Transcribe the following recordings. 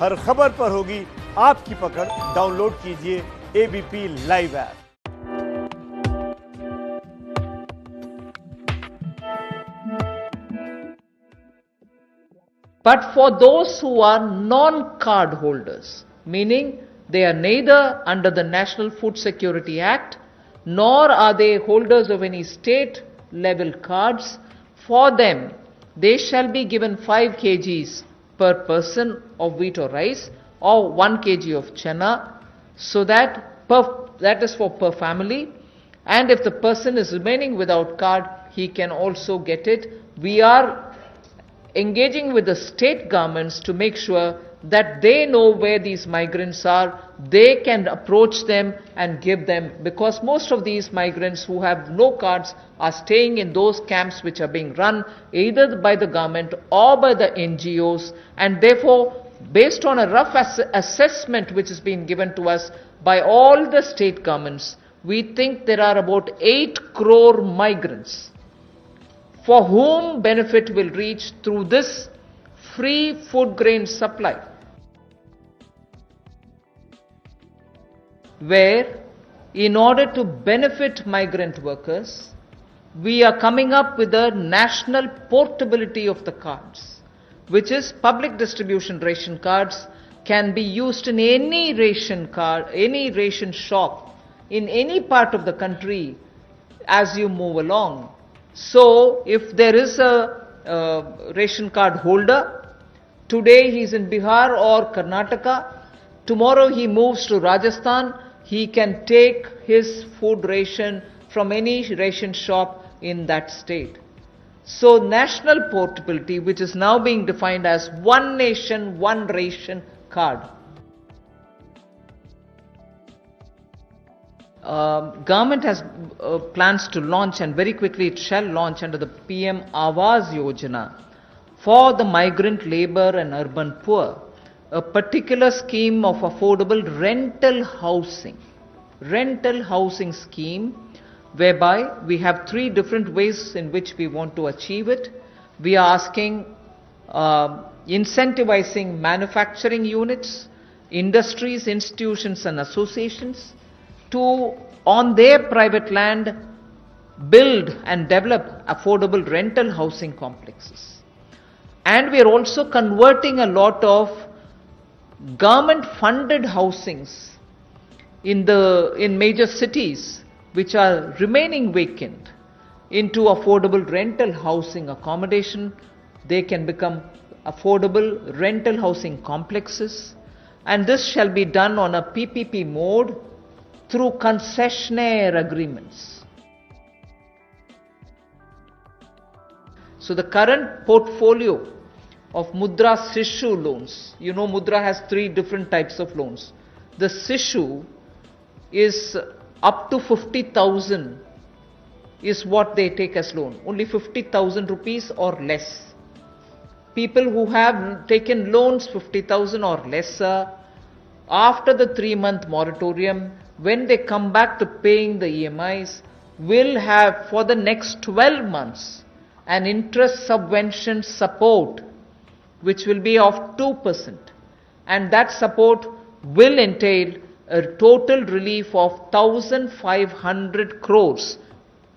हर खबर पर होगी आपकी पकड़। डाउनलोड कीजिए ABP live app. But for those who are non-card holders, meaning they are neither under the National Food Security Act, nor are they holders of any state level cards, for them, they shall be given 5 kgs per person of wheat or rice, or 1 kg of chana, so that is for per family. And if the person is remaining without card, he can also get it. We are engaging with the state governments to make sure that they know where these migrants are, they can approach them and give them, because most of these migrants who have no cards are staying in those camps which are being run either by the government or by the NGOs, and therefore, based on a rough assessment which has been given to us by all the state governments, we think there are about 8 crore migrants for whom benefit will reach through this free food grain supply, where in order to benefit migrant workers, we are coming up with a national portability of the cards, which is public distribution ration cards can be used in any ration card, any ration shop in any part of the country as you move along. So, if there is a ration card holder, today he is in Bihar or Karnataka, tomorrow he moves to Rajasthan, he can take his food ration from any ration shop in that state. So, national portability, which is now being defined as one nation, one ration card. Government has plans to launch, and very quickly it shall launch under the PM Awas Yojana for the migrant labor and urban poor, a particular scheme of affordable rental housing scheme, whereby we have 3 different ways in which we want to achieve it. We are asking incentivizing manufacturing units, industries, institutions and associations to, on their private land, build and develop affordable rental housing complexes. And we are also converting a lot of government funded housings in major cities which are remaining vacant into affordable rental housing accommodation. They can become affordable rental housing complexes, and this shall be done on a PPP mode through concessionaire agreements. So the current portfolio of Mudra Sishu loans, you know Mudra has 3 different types of loans. The Sishu is up to 50,000 is what they take as loan, only 50,000 rupees or less. People who have taken loans 50,000 or lesser, after the 3-month moratorium, when they come back to paying the EMIs, will have for the next 12 months an interest subvention support which will be of 2%, and that support will entail a total relief of 1,500 crores,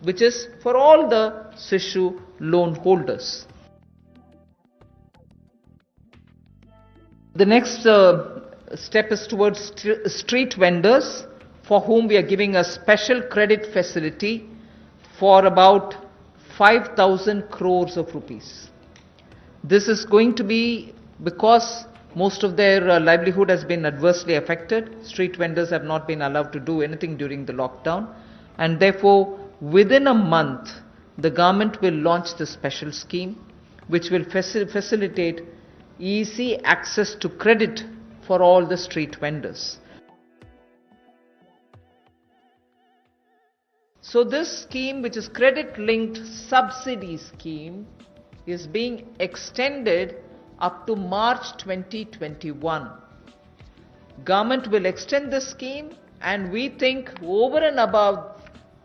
which is for all the Sishu loan holders. The next step is towards street vendors, for whom we are giving a special credit facility for about 5,000 crores of rupees. This is going to be because most of their livelihood has been adversely affected. Street vendors have not been allowed to do anything during the lockdown, and therefore within a month the government will launch this special scheme which will facilitate easy access to credit for all the street vendors. So this scheme, which is credit linked subsidy scheme, is being extended up to March 2021. Government will extend this scheme, and we think over and above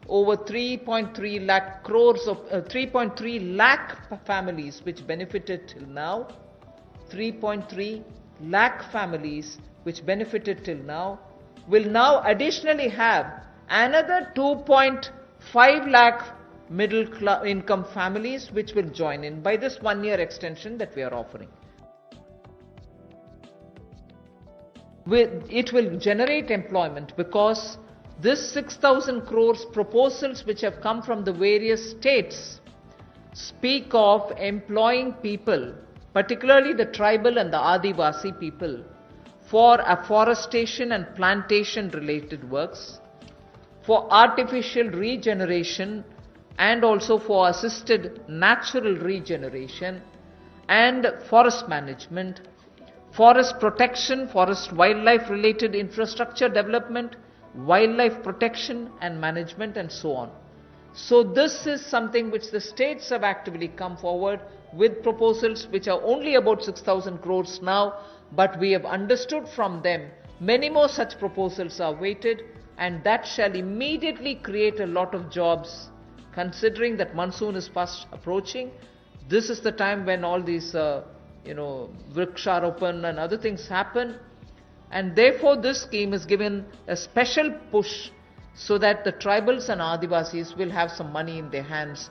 over 3.3 lakh crores of 3.3 lakh families which benefited till now, 3.3 lakh families which benefited till now will now additionally have another 2.5 lakh middle income families which will join in by this 1 year extension that we are offering. It will generate employment because this 6,000 crores proposals which have come from the various states speak of employing people, particularly the tribal and the Adivasi people, for afforestation and plantation related works, for artificial regeneration and also for assisted natural regeneration and forest management, forest protection, forest wildlife related infrastructure development, wildlife protection and management, and so on. So this is something which the states have actively come forward with proposals which are only about 6,000 crores now, but we have understood from them many more such proposals are waited, and that shall immediately create a lot of jobs. Considering that monsoon is fast approaching, this is the time when all these Vriksharopan and other things happen, and therefore this scheme is given a special push so that the tribals and Adivasis will have some money in their hands.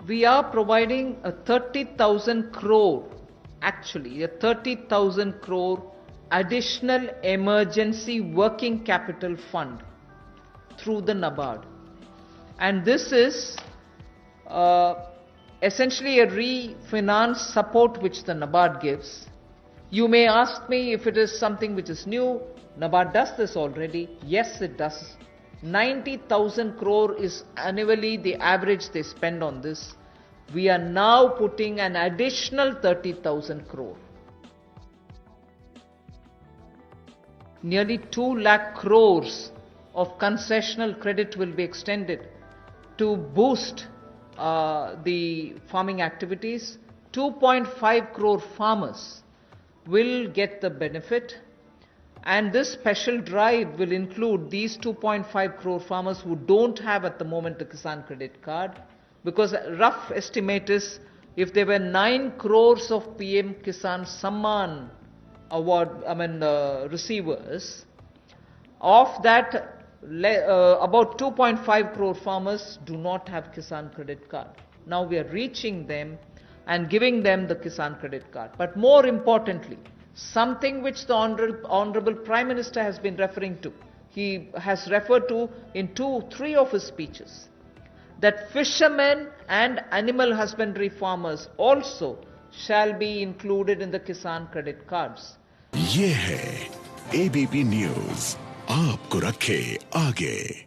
We are providing a 30,000 crore additional emergency working capital fund through the NABARD. And this is essentially a refinance support which the NABARD gives. You may ask me if it is something which is new. NABARD does this already. Yes, it does. 90,000 crore is annually the average they spend on this. We are now putting an additional 30,000 crore. Nearly 2 lakh crores of concessional credit will be extended to boost the farming activities. 2.5 crore farmers will get the benefit, and this special drive will include these 2.5 crore farmers who don't have at the moment the Kisan Credit Card, because a rough estimate is if there were 9 crores of PM Kisan Samman award receivers, of that about 2.5 crore farmers do not have Kisan Credit Card. Now we are reaching them and giving them the Kisan Credit Card. But more importantly, something which the Honorable Prime Minister has been referring to, he has referred to in 2-3 of his speeches, that fishermen and animal husbandry farmers also shall be included in the Kisan Credit Cards. ये है ABP News, आपको रखे आगे।